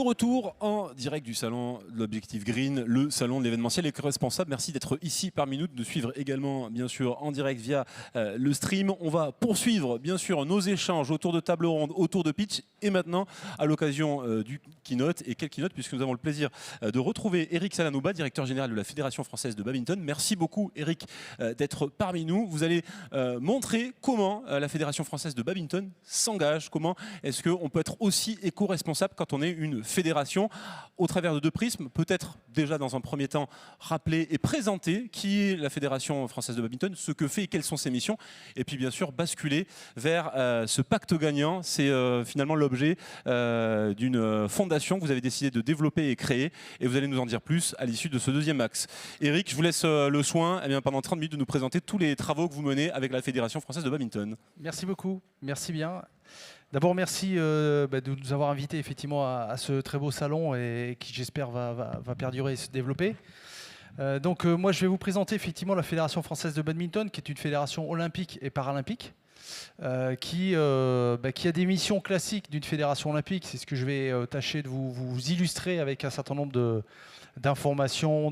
retour en direct du salon de l'Objectif Green, le salon de l'événementiel éco-responsable. Merci d'être ici parmi nous, de suivre également bien sûr en direct via le stream. On va poursuivre bien sûr nos échanges autour de table ronde, autour de pitch et maintenant à l'occasion du keynote. Et quel keynote, puisque nous avons le plaisir de retrouver Eric Salanouba, directeur général de la Fédération française de badminton. Merci beaucoup Eric d'être parmi nous. Vous allez montrer comment la Fédération française de badminton s'engage, comment est-ce qu'on peut être aussi éco-responsable quand on est une fédération au travers de deux prismes. Peut-être déjà dans un premier temps rappeler et présenter qui est la Fédération française de badminton, ce que fait et quelles sont ses missions, et puis bien sûr basculer vers ce pacte gagnant. C'est finalement l'objet d'une fondation que vous avez décidé de développer et créer, et vous allez nous en dire plus à l'issue de ce deuxième axe. Eric, je vous laisse le soin pendant 30 minutes de nous présenter tous les travaux que vous menez avec la Fédération française de badminton. Merci beaucoup, merci bien. D'abord, merci de nous avoir invités effectivement à ce très beau salon et qui, j'espère, va perdurer et se développer. Moi, je vais vous présenter effectivement la Fédération française de badminton, qui est une fédération olympique et paralympique, qui a des missions classiques d'une fédération olympique. C'est ce que je vais tâcher de vous illustrer avec un certain nombre d'informations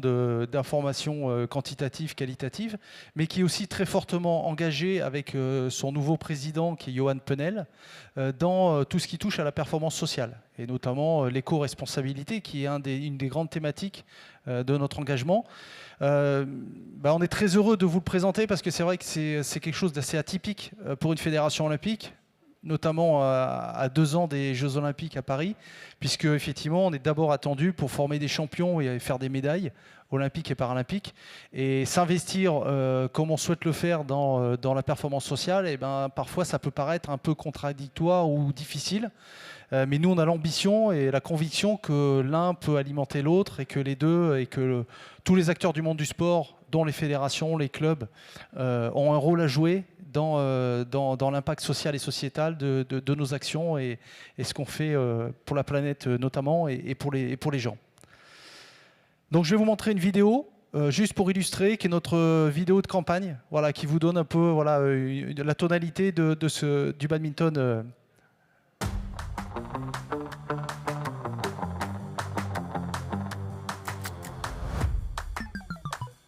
quantitatives, qualitatives, mais qui est aussi très fortement engagé avec son nouveau président, qui est Johan Penel, dans tout ce qui touche à la performance sociale, et notamment l'éco-responsabilité, qui est une des grandes thématiques de notre engagement. On est très heureux de vous le présenter, parce que c'est vrai que c'est quelque chose d'assez atypique pour une fédération olympique, notamment à 2 ans des Jeux Olympiques à Paris, puisque effectivement on est d'abord attendu pour former des champions et faire des médailles olympiques et paralympiques, et s'investir comme on souhaite le faire dans la performance sociale. Et parfois ça peut paraître un peu contradictoire ou difficile, mais nous on a l'ambition et la conviction que l'un peut alimenter l'autre, et que les deux, et que tous les acteurs du monde du sport, dont les fédérations, les clubs, ont un rôle à jouer dans l'impact social et sociétal de nos actions, et ce qu'on fait pour la planète notamment, et pour les gens. Donc je vais vous montrer une vidéo, juste pour illustrer, qui est notre vidéo de campagne, voilà, qui vous donne un peu la tonalité du badminton.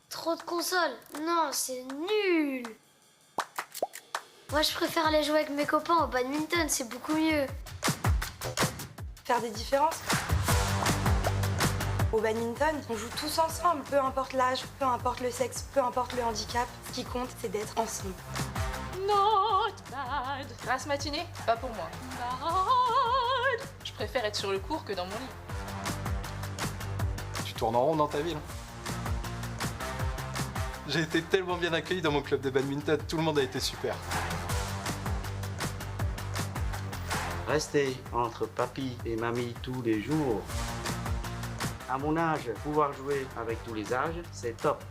Trop de consoles, non, c'est nul. Moi, je préfère aller jouer avec mes copains au badminton, c'est beaucoup mieux. Faire des différences. Au badminton, on joue tous ensemble, peu importe l'âge, peu importe le sexe, peu importe le handicap. Ce qui compte, c'est d'être ensemble. Not bad. Grasse matinée, pas pour moi. Bad. Je préfère être sur le court que dans mon lit. Tu tournes en rond dans ta ville. J'ai été tellement bien accueilli dans mon club de badminton, tout le monde a été super. Rester entre papy et mamie tous les jours. À mon âge, pouvoir jouer avec tous les âges, c'est top.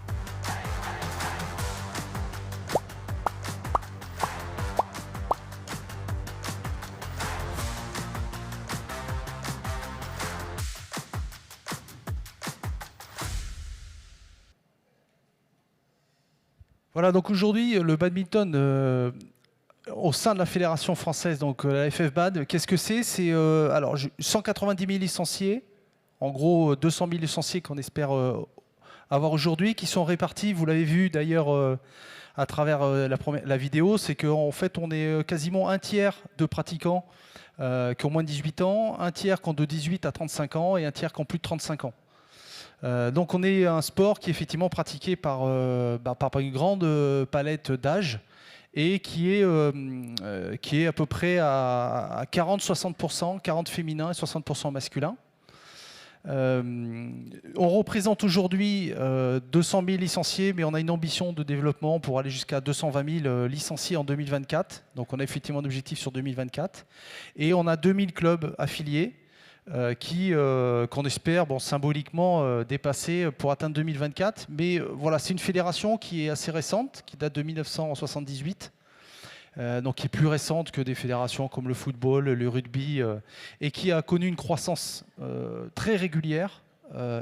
Voilà, donc aujourd'hui, le badminton au sein de la Fédération française, donc la FFBAD, qu'est-ce que c'est? C'est 190 000 licenciés, en gros 200 000 licenciés qu'on espère avoir aujourd'hui, qui sont répartis, vous l'avez vu d'ailleurs à travers la vidéo, c'est qu'en fait on est quasiment un tiers de pratiquants qui ont moins de 18 ans, un tiers qui ont de 18 à 35 ans et un tiers qui ont plus de 35 ans. Donc on est un sport qui est effectivement pratiqué par une grande palette d'âge, et qui est à peu près à 40-60%, 40 féminins et 60% masculins. On représente aujourd'hui 200 000 licenciés, mais on a une ambition de développement pour aller jusqu'à 220 000 licenciés en 2024. Donc on a effectivement un objectif sur 2024. Et on a 2000 clubs affiliés qu'on espère symboliquement dépasser pour atteindre 2024. Mais voilà, c'est une fédération qui est assez récente, qui date de 1978. Donc qui est plus récente que des fédérations comme le football, le rugby, et qui a connu une croissance très régulière,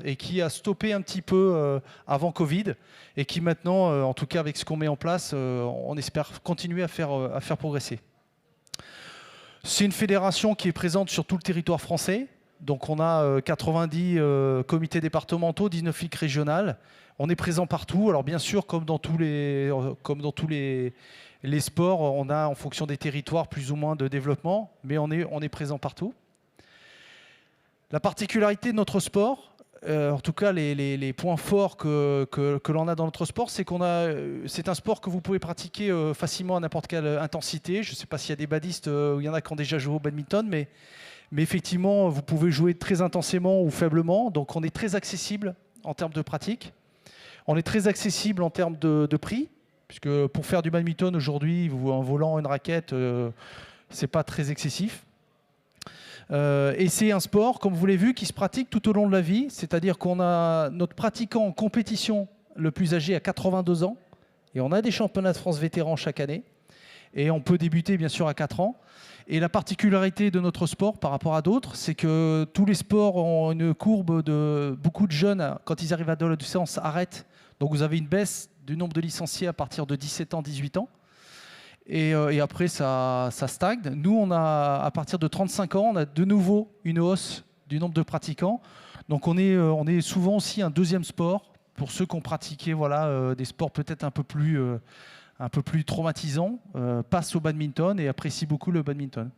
et qui a stoppé un petit peu avant Covid, et qui maintenant, en tout cas avec ce qu'on met en place, on espère continuer à faire progresser. C'est une fédération qui est présente sur tout le territoire français, Donc on a 90 comités départementaux, 19 ligues régionales. On est présent partout. Alors bien sûr, comme dans tous les sports, on a en fonction des territoires plus ou moins de développement, mais on est présent partout. La particularité de notre sport, en tout cas les points forts que l'on a dans notre sport, c'est c'est un sport que vous pouvez pratiquer facilement à n'importe quelle intensité. Je ne sais pas s'il y a des badistes, il y en a qui ont déjà joué au badminton, mais effectivement, vous pouvez jouer très intensément ou faiblement. Donc on est très accessible en termes de pratique. On est très accessible en termes de prix, puisque pour faire du badminton aujourd'hui, un volant, une raquette, c'est pas très excessif. Et c'est un sport, comme vous l'avez vu, qui se pratique tout au long de la vie. C'est-à-dire qu'on a notre pratiquant en compétition le plus âgé à 82 ans. Et on a des championnats de France vétérans chaque année. Et on peut débuter, bien sûr, à 4 ans. Et la particularité de notre sport par rapport à d'autres, c'est que tous les sports ont une courbe de... Beaucoup de jeunes, quand ils arrivent à l'adolescence, arrêtent. Donc vous avez une baisse du nombre de licenciés à partir de 17 ans, 18 ans. Et après, ça stagne. Nous, à partir de 35 ans, on a de nouveau une hausse du nombre de pratiquants. Donc on est souvent aussi un deuxième sport pour ceux qui ont pratiqué des sports peut-être un peu plus traumatisants, passent au badminton et apprécient beaucoup le badminton.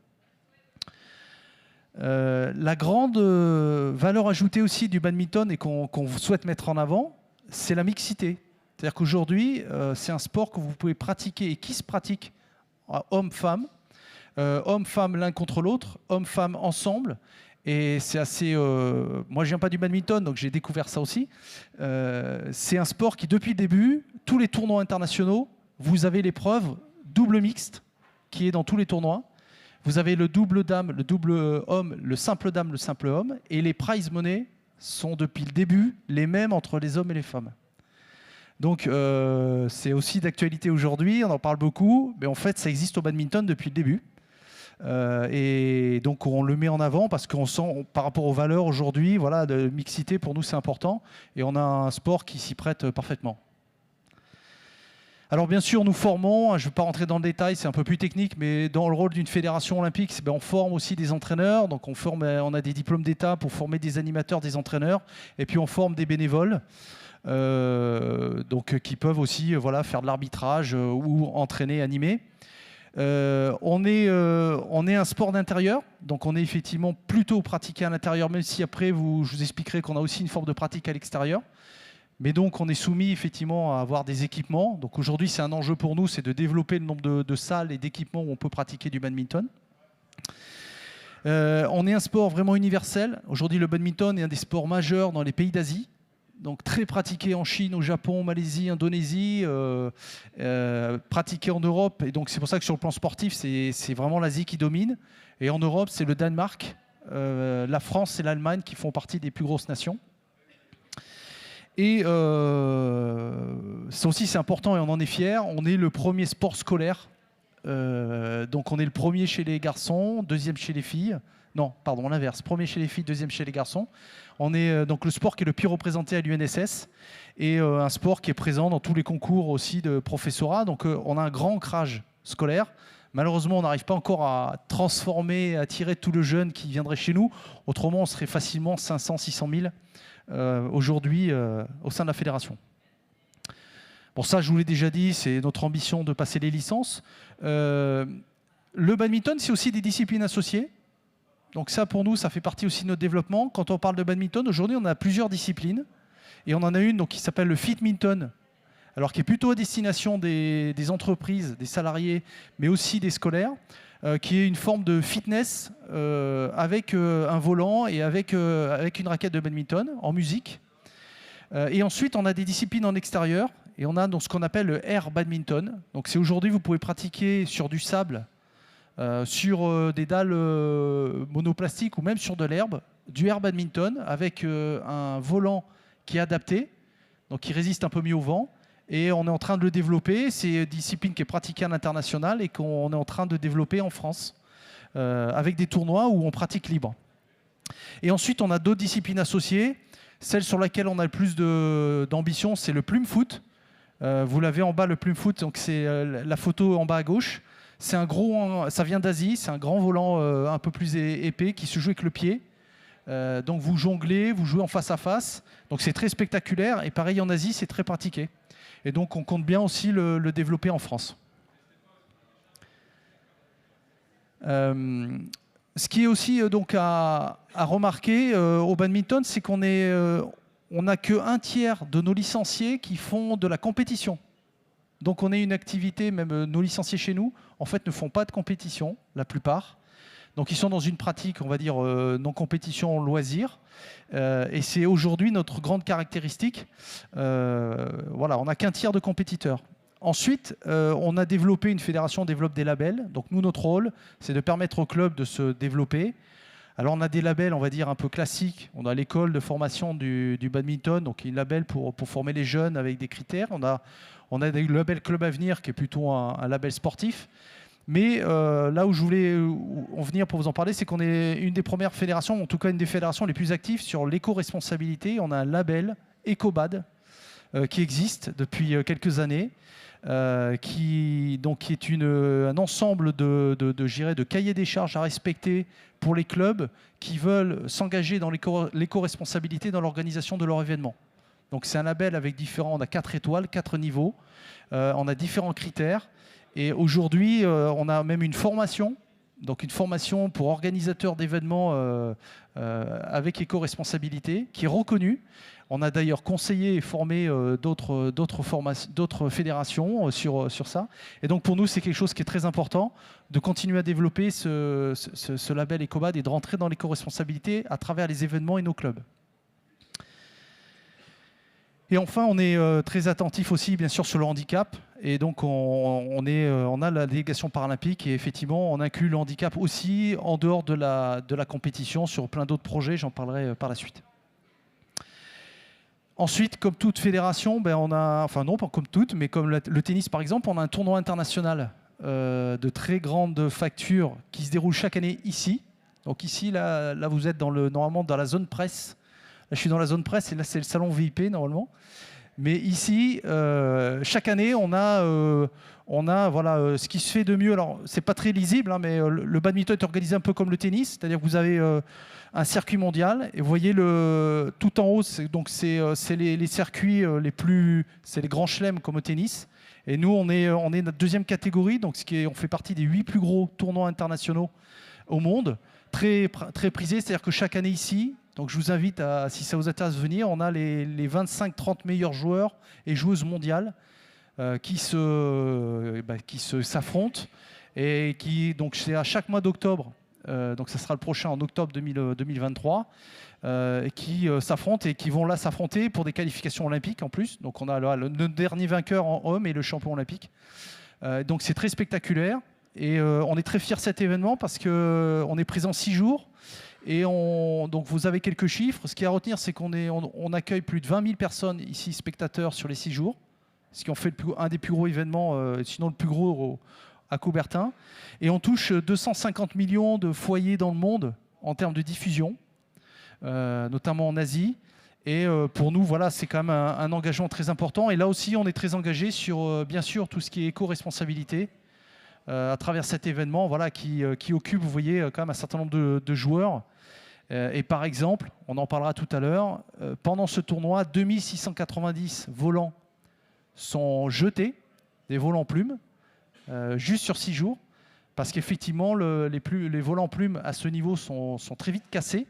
La grande valeur ajoutée aussi du badminton et qu'on souhaite mettre en avant, c'est la mixité. C'est-à-dire qu'aujourd'hui, c'est un sport que vous pouvez pratiquer et qui se pratique hommes-femmes, hommes-femmes l'un contre l'autre, hommes-femmes ensemble. Et c'est assez... moi, je viens pas du badminton, donc j'ai découvert ça aussi. C'est un sport qui, depuis le début, tous les tournois internationaux, vous avez l'épreuve double mixte qui est dans tous les tournois. Vous avez le double dame, le double homme, le simple dame, le simple homme. Et les prize money sont depuis le début les mêmes entre les hommes et les femmes. Donc c'est aussi d'actualité aujourd'hui, on en parle beaucoup, mais en fait ça existe au badminton depuis le début. Et donc on le met en avant parce qu'on sent, par rapport aux valeurs aujourd'hui, de mixité, pour nous c'est important. Et on a un sport qui s'y prête parfaitement. Alors bien sûr, nous formons, je ne vais pas rentrer dans le détail, c'est un peu plus technique, mais dans le rôle d'une fédération olympique, on forme aussi des entraîneurs. Donc on a des diplômes d'État pour former des animateurs, des entraîneurs, et puis on forme des bénévoles. Qui peuvent aussi faire de l'arbitrage ou entraîner, animer. On est un sport d'intérieur, donc on est effectivement plutôt pratiqué à l'intérieur, même si après je vous expliquerai qu'on a aussi une forme de pratique à l'extérieur. Mais donc on est soumis effectivement à avoir des équipements. Donc aujourd'hui c'est un enjeu pour nous, c'est de développer le nombre de salles et d'équipements où on peut pratiquer du badminton. On est un sport vraiment universel. Aujourd'hui le badminton est un des sports majeurs dans les pays d'Asie. Donc très pratiqué en Chine, au Japon, Malaisie, Indonésie, pratiqué en Europe. Et donc c'est pour ça que sur le plan sportif, c'est vraiment l'Asie qui domine. Et en Europe, c'est le Danemark, la France et l'Allemagne qui font partie des plus grosses nations. Et ça aussi c'est important et on en est fiers. On est le premier sport scolaire. Donc on est le premier chez les garçons, deuxième chez les filles. Non, pardon, l'inverse. Premier chez les filles, deuxième chez les garçons. On est donc le sport qui est le plus représenté à l'UNSS et un sport qui est présent dans tous les concours aussi de professorat. Donc on a un grand ancrage scolaire. Malheureusement, on n'arrive pas encore à transformer, à attirer tout le jeune qui viendrait chez nous. Autrement, on serait facilement 500, 600 000 aujourd'hui au sein de la fédération. Bon, ça, je vous l'ai déjà dit, c'est notre ambition de passer les licences. Le badminton, c'est aussi des disciplines associées. Donc ça, pour nous, ça fait partie aussi de notre développement. Quand on parle de badminton, aujourd'hui, on a plusieurs disciplines. Et on en a une donc, qui s'appelle le fitminton, alors qui est plutôt à destination des entreprises, des salariés, mais aussi des scolaires, qui est une forme de fitness avec un volant et avec une raquette de badminton en musique. Et ensuite, on a des disciplines en extérieur. Et on a donc ce qu'on appelle le air badminton. Donc c'est aujourd'hui, vous pouvez pratiquer sur du sable, sur des dalles monoplastiques ou même sur de l'herbe, du air badminton avec un volant qui est adapté, donc qui résiste un peu mieux au vent. Et on est en train de le développer. C'est une discipline qui est pratiquée à l'international et qu'on est en train de développer en France avec des tournois où on pratique libre. Et ensuite, on a d'autres disciplines associées. Celle sur laquelle on a le plus d'ambition, c'est le plume foot. Vous l'avez en bas, le plume foot, donc c'est la photo en bas à gauche. C'est ça vient d'Asie, c'est un grand volant un peu plus épais qui se joue avec le pied. Donc vous jonglez, vous jouez en face à face. Donc c'est très spectaculaire. Et pareil en Asie, c'est très pratiqué. Et donc on compte bien aussi le développer en France. Ce qui est aussi donc à remarquer au badminton, c'est qu'on n'a que 1/3 de nos licenciés qui font de la compétition. Donc on est une activité, même nos licenciés chez nous, en fait ne font pas de compétition, la plupart. Donc ils sont dans une pratique, on va dire, non-compétition, loisir. Et c'est aujourd'hui notre grande caractéristique. Voilà, on n'a qu'1/3 de compétiteurs. Ensuite, on a développé, une fédération développe des labels. Donc nous, notre rôle, c'est de permettre au club de se développer. Alors on a des labels, on va dire, un peu classiques. On a l'école de formation du badminton, donc un label pour former les jeunes avec des critères. On a des labels Club Avenir, qui est plutôt un label sportif. Mais là où je voulais en venir pour vous en parler, c'est qu'on est une des premières fédérations, en tout cas une des fédérations les plus actives sur l'éco-responsabilité. On a un label EcoBad qui existe depuis quelques années, qui est un ensemble de cahiers des charges à respecter pour les clubs qui veulent s'engager dans l'éco-responsabilité dans l'organisation de leur événement. Donc c'est un label avec on a 4 étoiles, 4 niveaux, on a différents critères. Et aujourd'hui, on a même une formation, donc une formation pour organisateurs d'événements avec éco-responsabilité, qui est reconnue. On a d'ailleurs conseillé et formé d'autres fédérations sur ça. Et donc pour nous, c'est quelque chose qui est très important, de continuer à développer ce label EcoBad et de rentrer dans l'éco-responsabilité à travers les événements et nos clubs. Et enfin, on est très attentif aussi, bien sûr, sur le handicap. Et donc, on a la délégation paralympique et effectivement, on inclut le handicap aussi en dehors de la compétition sur plein d'autres projets. J'en parlerai par la suite. Ensuite, comme toute fédération, enfin non, pas comme toutes, mais comme le tennis par exemple, on a un tournoi international de très grande facture qui se déroule chaque année ici. Donc ici, là vous êtes normalement dans la zone presse. Là, je suis dans la zone presse et là, c'est le salon VIP normalement. Mais ici, chaque année, on a ce qui se fait de mieux. Alors, c'est pas très lisible, hein, mais le badminton est organisé un peu comme le tennis, c'est-à-dire que vous avez un circuit mondial et vous voyez tout en haut, c'est les circuits c'est les grands chelems comme au tennis. Et nous, on est notre deuxième catégorie, donc on fait partie des 8 plus gros tournois internationaux au monde, très très prisés. C'est-à-dire que chaque année ici. Donc je vous invite, si ça vous intéresse de venir, on a les 25-30 meilleurs joueurs et joueuses mondiales qui s'affrontent. Et donc c'est à chaque mois d'octobre, donc ça sera le prochain en octobre 2023, qui s'affrontent et qui vont là s'affronter pour des qualifications olympiques en plus. Donc on a là, le dernier vainqueur en homme et le champion olympique. Donc c'est très spectaculaire et on est très fiers de cet événement parce qu'on est présent 6 jours. Et donc vous avez quelques chiffres. Ce qu'il y a à retenir, c'est qu'on accueille plus de 20 000 personnes ici, spectateurs, sur les 6 jours. Ce qui en fait un des plus gros événements, sinon le plus gros à Coubertin. Et on touche 250 millions de foyers dans le monde en termes de diffusion, notamment en Asie. Et pour nous, voilà, c'est quand même un engagement très important. Et là aussi, on est très engagé sur, bien sûr, tout ce qui est éco-responsabilité. À travers cet événement, voilà, qui occupe, vous voyez, quand même un certain nombre de joueurs. Et par exemple, on en parlera tout à l'heure, pendant ce tournoi, 2690 volants sont jetés, des volants plumes, juste sur 6 jours, parce qu'effectivement, les volants plumes à ce niveau sont très vite cassés.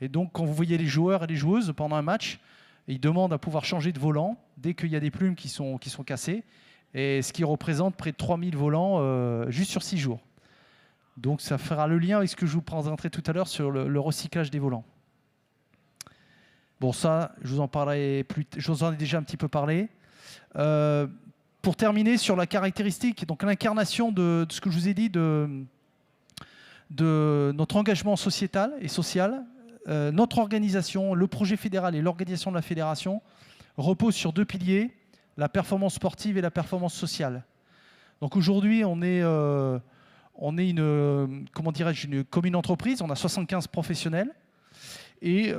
Et donc, quand vous voyez les joueurs et les joueuses pendant un match, ils demandent à pouvoir changer de volant dès qu'il y a des plumes qui sont cassées. Et ce qui représente près de 3000 volants juste sur 6 jours. Donc ça fera le lien avec ce que je vous présenterai tout à l'heure sur le recyclage des volants. Bon, ça, je vous en ai déjà un petit peu parlé. Pour terminer sur la caractéristique, donc l'incarnation de ce que je vous ai dit de notre engagement sociétal et social, notre organisation, le projet fédéral et l'organisation de la fédération reposent sur 2 piliers, la performance sportive et la performance sociale. Donc aujourd'hui, on est une commune entreprise, on a 75 professionnels et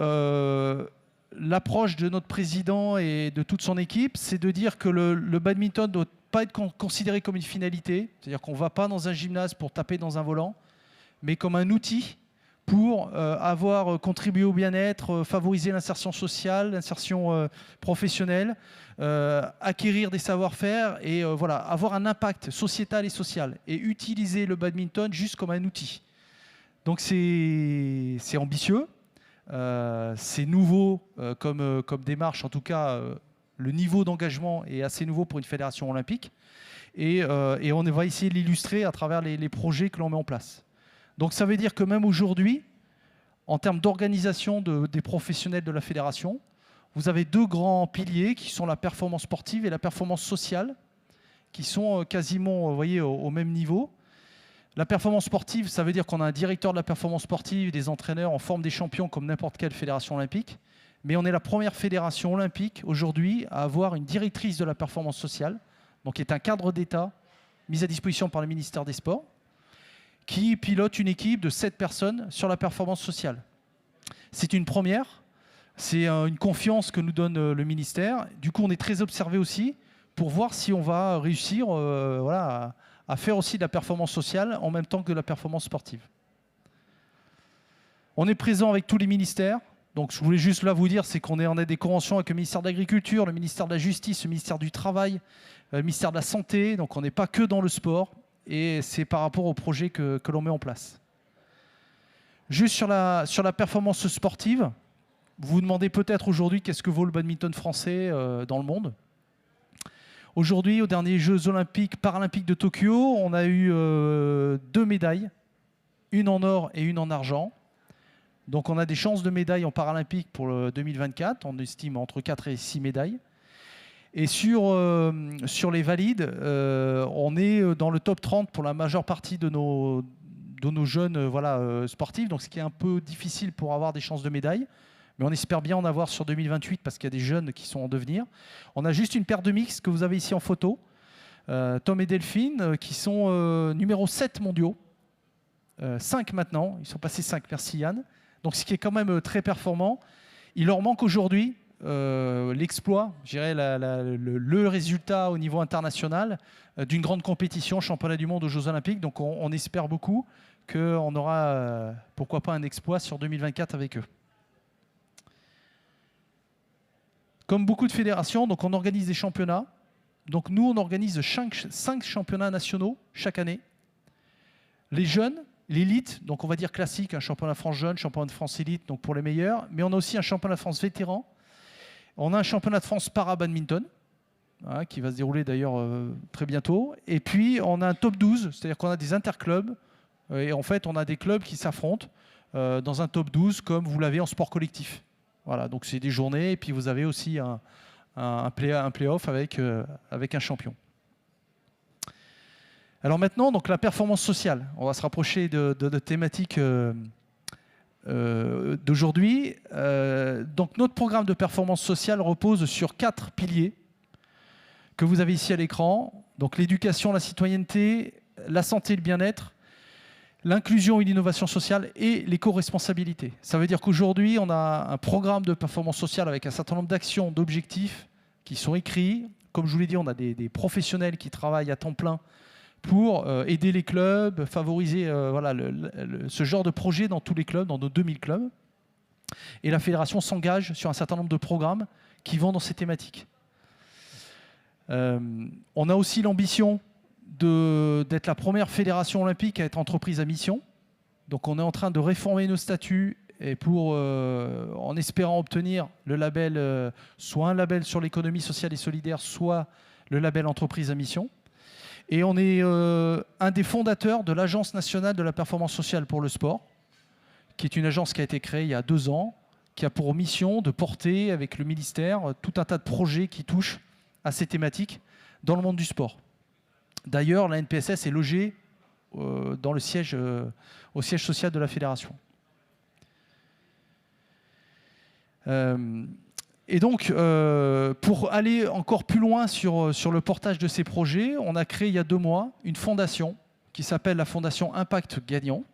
l'approche de notre président et de toute son équipe, c'est de dire que le badminton ne doit pas être considéré comme une finalité, c'est-à-dire qu'on ne va pas dans un gymnase pour taper dans un volant, mais comme un outil pour avoir contribué au bien-être, favoriser l'insertion sociale, l'insertion professionnelle, acquérir des savoir-faire et voilà, avoir un impact sociétal et social et utiliser le badminton juste comme un outil. Donc c'est ambitieux, c'est nouveau comme démarche, en tout cas le niveau d'engagement est assez nouveau pour une fédération olympique et on va essayer de l'illustrer à travers les projets que l'on met en place. Donc ça veut dire que même aujourd'hui, en termes d'organisation des professionnels de la fédération, vous avez 2 grands piliers qui sont la performance sportive et la performance sociale, qui sont quasiment, vous voyez, au même niveau. La performance sportive, ça veut dire qu'on a un directeur de la performance sportive, des entraîneurs en forme des champions comme n'importe quelle fédération olympique. Mais on est la première fédération olympique aujourd'hui à avoir une directrice de la performance sociale, donc qui est un cadre d'État mis à disposition par le ministère des Sports, qui pilote une équipe de 7 personnes sur la performance sociale. C'est une première, c'est une confiance que nous donne le ministère. Du coup, on est très observé aussi pour voir si on va réussir voilà, à faire aussi de la performance sociale en même temps que de la performance sportive. On est présent avec tous les ministères. Donc, je voulais juste là vous dire, c'est qu'on a des conventions avec le ministère de l'Agriculture, le ministère de la Justice, le ministère du Travail, le ministère de la Santé. Donc, on n'est pas que dans le sport. Et c'est par rapport au projet que l'on met en place. Juste sur la performance sportive, vous vous demandez peut-être aujourd'hui qu'est-ce que vaut le badminton français dans le monde. Aujourd'hui, aux derniers Jeux olympiques, paralympiques de Tokyo, on a eu 2 médailles, une en or et une en argent. Donc on a des chances de médailles en paralympique pour le 2024, on estime entre 4 et 6 médailles. Et sur les valides, on est dans le top 30 pour la majeure partie de nos jeunes sportifs, donc ce qui est un peu difficile pour avoir des chances de médaille. Mais on espère bien en avoir sur 2028 parce qu'il y a des jeunes qui sont en devenir. On a juste une paire de mix que vous avez ici en photo, Tom et Delphine, qui sont numéro 7 mondiaux, 5 maintenant, ils sont passés 5, merci Yann. Donc ce qui est quand même très performant. Il leur manque aujourd'hui l'exploit, je dirais le résultat au niveau international d'une grande compétition, championnat du monde aux Jeux Olympiques. Donc on espère beaucoup qu'on aura, pourquoi pas, un exploit sur 2024 avec eux. Comme beaucoup de fédérations, donc on organise des championnats. Donc nous, on organise 5 championnats nationaux chaque année. Les jeunes, l'élite, donc on va dire classique, un championnat de France jeune, championnat de France élite, donc pour les meilleurs. Mais on a aussi un championnat de France vétéran. On a un championnat de France para-badminton, hein, qui va se dérouler d'ailleurs très bientôt. Et puis on a un top 12, c'est-à-dire qu'on a des interclubs. Et en fait, on a des clubs qui s'affrontent dans un top 12 comme vous l'avez en sport collectif. Voilà, donc c'est des journées et puis vous avez aussi un play-off avec un champion. Alors maintenant, donc la performance sociale. On va se rapprocher de thématiques d'aujourd'hui. Donc notre programme de performance sociale repose sur 4 piliers que vous avez ici à l'écran. Donc l'éducation, la citoyenneté, la santé et le bien-être, l'inclusion et l'innovation sociale et l'éco-responsabilité. Ça veut dire qu'aujourd'hui, on a un programme de performance sociale avec un certain nombre d'actions, d'objectifs qui sont écrits. Comme je vous l'ai dit, on a des professionnels qui travaillent à temps plein pour aider les clubs, favoriser voilà, ce genre de projet dans tous les clubs, dans nos 2000 clubs. Et la fédération s'engage sur un certain nombre de programmes qui vont dans ces thématiques. On a aussi l'ambition d'être la première fédération olympique à être entreprise à mission. Donc on est en train de réformer nos statuts et en espérant obtenir le label, soit un label sur l'économie sociale et solidaire, soit le label entreprise à mission. Et on est un des fondateurs de l'Agence nationale de la performance sociale pour le sport, qui est une agence qui a été créée il y a 2 ans, qui a pour mission de porter avec le ministère tout un tas de projets qui touchent à ces thématiques dans le monde du sport. D'ailleurs, la NPSS est logée au siège social de la fédération. Et donc, pour aller encore plus loin sur le portage de ces projets, on a créé il y a 2 mois une fondation qui s'appelle la Fondation Impact Gagnant,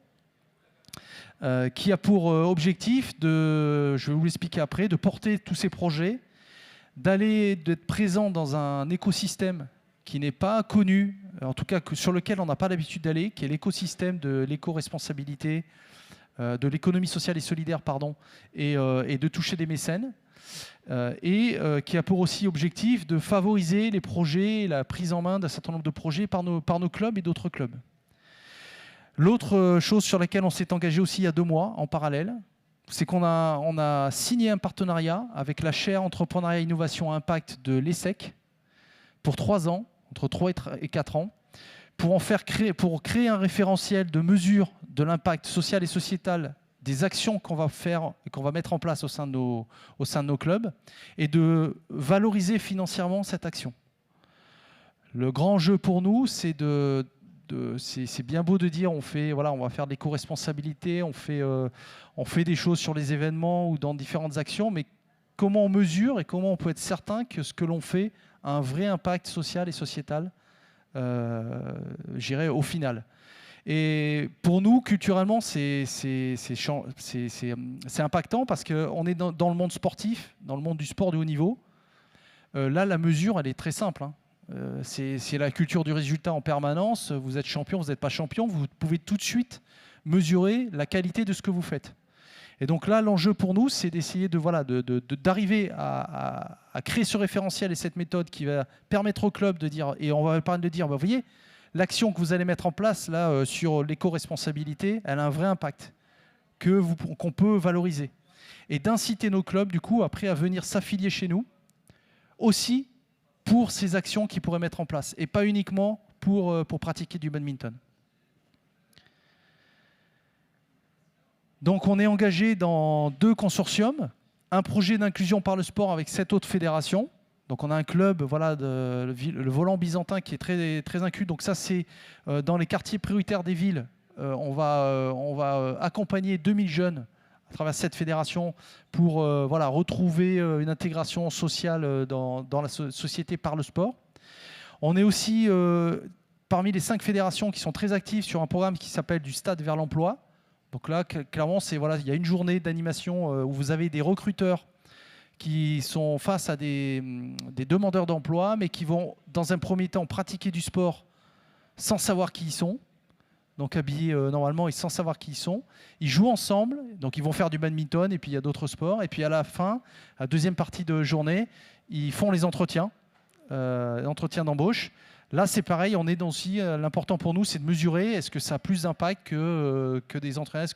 qui a pour objectif, je vais vous l'expliquer après, de porter tous ces projets, d'être présent dans un écosystème qui n'est pas connu, en tout cas sur lequel on n'a pas l'habitude d'aller, qui est l'écosystème de l'éco-responsabilité, de l'économie sociale et solidaire, et de toucher des mécènes. Qui a pour aussi objectif de favoriser les projets, la prise en main d'un certain nombre de projets par nos clubs et d'autres clubs. L'autre chose sur laquelle on s'est engagé aussi il y a 2 mois, en parallèle, c'est qu'on a signé un partenariat avec la chaire Entrepreneuriat, Innovation, Impact de l'ESSEC pour 3 ans, entre 3 et 4 ans, pour créer un référentiel de mesure de l'impact social et sociétal des actions qu'on va faire et qu'on va mettre en place au sein de nos clubs et de valoriser financièrement cette action. Le grand jeu pour nous, c'est bien beau de dire on va faire de l'éco-responsabilité, on fait des choses sur les événements ou dans différentes actions, mais comment on mesure et comment on peut être certain que ce que l'on fait a un vrai impact social et sociétal, j'irais, au final. Et pour nous, culturellement, c'est impactant parce qu'on est dans le monde sportif, dans le monde du sport de haut niveau. Là, la mesure, elle est très simple, hein. C'est la culture du résultat en permanence. Vous êtes champion, vous n'êtes pas champion. Vous pouvez tout de suite mesurer la qualité de ce que vous faites. Et donc là, l'enjeu pour nous, c'est d'essayer d'arriver à créer ce référentiel et cette méthode qui va permettre au club de dire, et on va parler de dire, vous voyez, l'action que vous allez mettre en place là sur l'éco-responsabilité, elle a un vrai impact qu'on peut valoriser. Et d'inciter nos clubs, du coup, après à venir s'affilier chez nous, aussi pour ces actions qu'ils pourraient mettre en place, et pas uniquement pour pratiquer du badminton. Donc on est engagé dans 2 consortiums, un projet d'inclusion par le sport avec 7 autres fédérations. Donc on a un club, le Volant Byzantin, qui est très, très inclus. Donc ça, c'est dans les quartiers prioritaires des villes. On va accompagner 2000 jeunes à travers cette fédération pour retrouver une intégration sociale dans la société par le sport. On est aussi parmi les 5 fédérations qui sont très actives sur un programme qui s'appelle du Stade vers l'emploi. Donc là, clairement, il y a une journée d'animation où vous avez des recruteurs qui sont face à des demandeurs d'emploi, mais qui vont, dans un premier temps, pratiquer du sport sans savoir qui ils sont. Donc habillés normalement et sans savoir qui ils sont. Ils jouent ensemble, donc ils vont faire du badminton, et puis il y a d'autres sports. Et puis à la fin, à la deuxième partie de journée, ils font les entretiens d'embauche. Là, c'est pareil, on est dans aussi, l'important pour nous, c'est de mesurer, est-ce que ça a plus d'impact que des entraîneurs,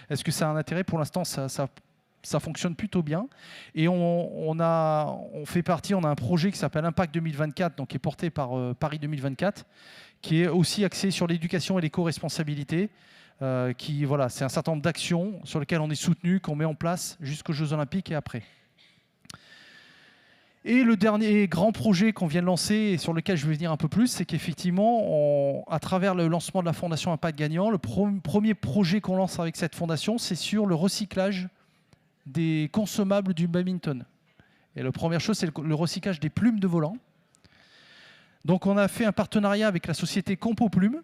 est-ce que ça a un intérêt. Pour l'instant, ça fonctionne plutôt bien. Et on a un projet qui s'appelle Impact 2024, donc qui est porté par Paris 2024, qui est aussi axé sur l'éducation et l'éco-responsabilité. C'est un certain nombre d'actions sur lesquelles on est soutenu, qu'on met en place jusqu'aux Jeux Olympiques et après. Et le dernier grand projet qu'on vient de lancer et sur lequel je vais venir un peu plus, c'est qu'effectivement, à travers le lancement de la Fondation Impact Gagnant, le premier projet qu'on lance avec cette fondation, c'est sur le recyclage des consommables du badminton. Et la première chose, c'est le recyclage des plumes de volant. Donc on a fait un partenariat avec la société Compo Plumes,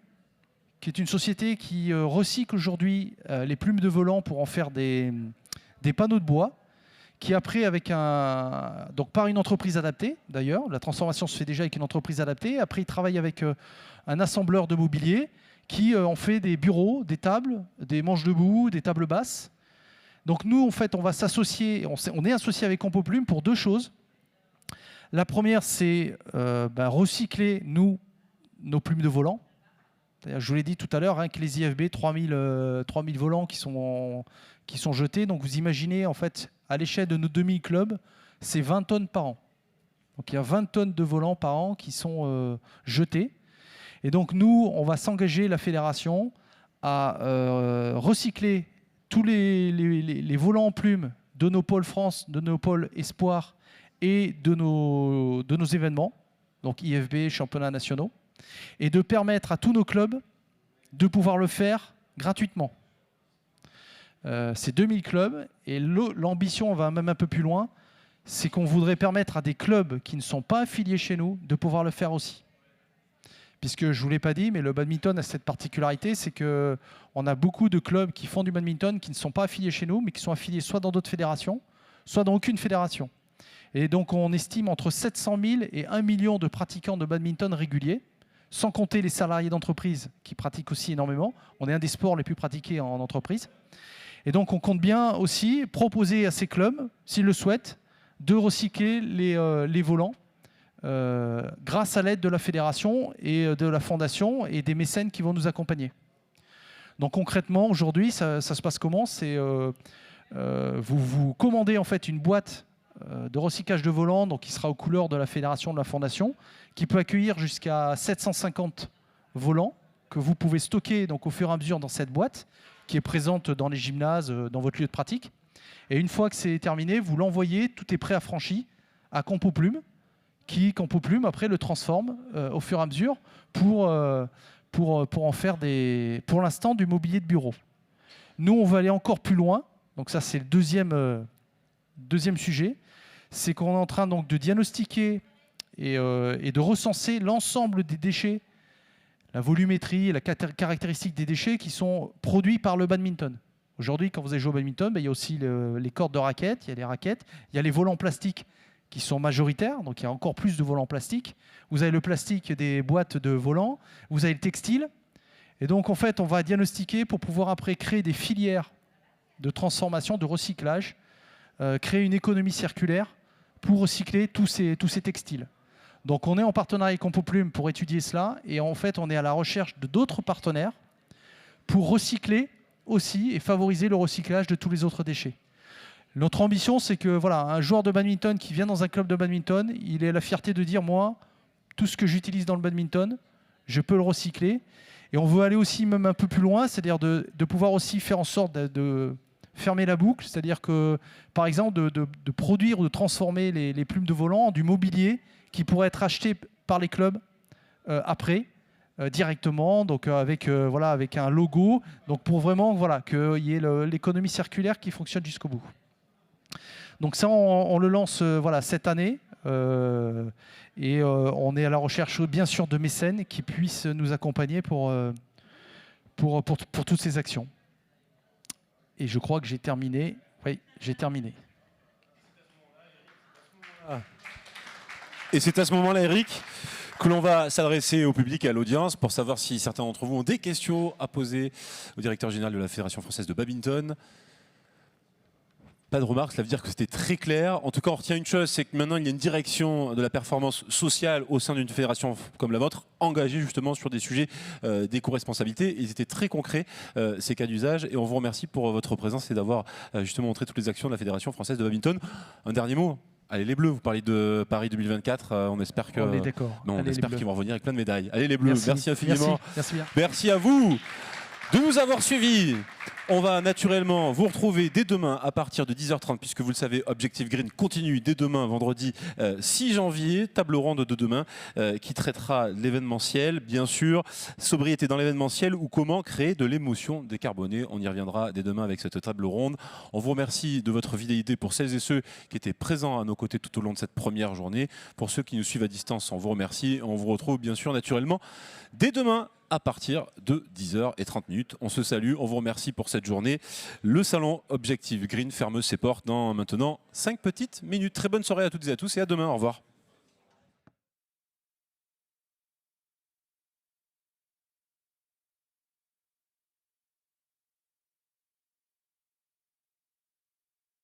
qui est une société qui recycle aujourd'hui les plumes de volant pour en faire des panneaux de bois, qui après, donc par une entreprise adaptée d'ailleurs, la transformation se fait déjà avec une entreprise adaptée. Après, ils travaillent avec un assembleur de mobilier qui en fait des bureaux, des tables, des manches debout, des tables basses. Donc nous, en fait, on va s'associer, on est associé avec Compo Plumes pour 2 choses. La première, c'est recycler, nos plumes de volant. Je vous l'ai dit tout à l'heure, avec les IFB, 3000 volants qui sont jetés. Donc vous imaginez, en fait, à l'échelle de nos 2000 clubs, c'est 20 tonnes par an. Donc il y a 20 tonnes de volants par an qui sont jetés. Et donc nous, on va s'engager, la fédération, à recycler tous les volants en plumes de nos pôles France, de nos pôles Espoir et de nos événements, donc IFB, championnats nationaux, et de permettre à tous nos clubs de pouvoir le faire gratuitement. C'est 2000 clubs, et l'ambition va même un peu plus loin, c'est qu'on voudrait permettre à des clubs qui ne sont pas affiliés chez nous de pouvoir le faire aussi. Puisque je ne vous l'ai pas dit, mais le badminton a cette particularité, c'est qu'on a beaucoup de clubs qui font du badminton qui ne sont pas affiliés chez nous, mais qui sont affiliés soit dans d'autres fédérations, soit dans aucune fédération. Et donc on estime entre 700 000 et 1 million de pratiquants de badminton réguliers sans compter les salariés d'entreprise qui pratiquent aussi énormément. On est un des sports les plus pratiqués en entreprise. Et donc on compte bien aussi proposer à ces clubs, s'ils le souhaitent, de recycler les volants grâce à l'aide de la fédération et de la fondation et des mécènes qui vont nous accompagner. Donc concrètement, aujourd'hui, ça se passe comment? C'est vous commandez en fait une boîte de recyclage de volants, donc qui sera aux couleurs de la fédération, de la fondation, qui peut accueillir jusqu'à 750 volants que vous pouvez stocker donc au fur et à mesure dans cette boîte qui est présente dans les gymnases, dans votre lieu de pratique. Et une fois que c'est terminé, vous l'envoyez, tout est prêt à franchi à Compoplume, qui Compoplume après le transforme au fur et à mesure pour en faire pour l'instant du mobilier de bureau. Nous, on va aller encore plus loin. Donc ça, c'est le deuxième sujet. C'est qu'on est en train donc de diagnostiquer et de recenser l'ensemble des déchets, la volumétrie et la caractéristique des déchets qui sont produits par le badminton. Aujourd'hui, quand vous allez jouer au badminton, il y a aussi les cordes de raquettes, il y a les raquettes, il y a les volants plastiques qui sont majoritaires, donc il y a encore plus de volants plastiques. Vous avez le plastique des boîtes de volants, vous avez le textile. Et donc, en fait, on va diagnostiquer pour pouvoir après créer des filières de transformation, de recyclage, créer une économie circulaire pour recycler tous ces textiles. Donc on est en partenariat avec Compoplume pour étudier cela et en fait on est à la recherche de d'autres partenaires pour recycler aussi et favoriser le recyclage de tous les autres déchets. Notre ambition, c'est que voilà, un joueur de badminton qui vient dans un club de badminton, il ait la fierté de dire moi, tout ce que j'utilise dans le badminton, je peux le recycler. Et on veut aller aussi même un peu plus loin, c'est-à-dire de pouvoir aussi faire en sorte de fermer la boucle, c'est-à-dire que, par exemple, de produire ou de transformer les plumes de volant en du mobilier qui pourrait être acheté par les clubs après, directement, donc avec un logo, donc pour vraiment qu'il y ait l'économie circulaire qui fonctionne jusqu'au bout. Donc ça, on le lance cette année. Et on est à la recherche, bien sûr, de mécènes qui puissent nous accompagner pour toutes ces actions. Et je crois que j'ai terminé. Oui, j'ai terminé. Et c'est à ce moment-là, Eric, que l'on va s'adresser au public et à l'audience pour savoir si certains d'entre vous ont des questions à poser au directeur général de la Fédération française de badminton. Pas de remarques, cela veut dire que c'était très clair. En tout cas, on retient une chose, c'est que maintenant, il y a une direction de la performance sociale au sein d'une fédération comme la vôtre, engagée justement sur des sujets d'éco-responsabilité. Ils étaient très concrets, ces cas d'usage. Et on vous remercie pour votre présence et d'avoir justement montré toutes les actions de la Fédération française de badminton. Un dernier mot. Allez les Bleus, vous parlez de Paris 2024, on espère que... On est d'accord. On espère qu'ils vont revenir avec plein de médailles. Allez les Bleus, merci infiniment. Merci bien. Merci à vous de nous avoir suivis. On va naturellement vous retrouver dès demain à partir de 10h30, puisque vous le savez, Objectif Green continue dès demain, vendredi 6 janvier, table ronde de demain, qui traitera l'événementiel, bien sûr, sobriété dans l'événementiel ou comment créer de l'émotion décarbonée. On y reviendra dès demain avec cette table ronde. On vous remercie de votre fidélité pour celles et ceux qui étaient présents à nos côtés tout au long de cette première journée. Pour ceux qui nous suivent à distance, on vous remercie. On vous retrouve bien sûr naturellement dès demain à partir de 10h30. On se salue, on vous remercie pour cette journée. Le salon Objectif Green ferme ses portes dans maintenant 5 petites minutes. Très bonne soirée à toutes et à tous et à demain. Au revoir.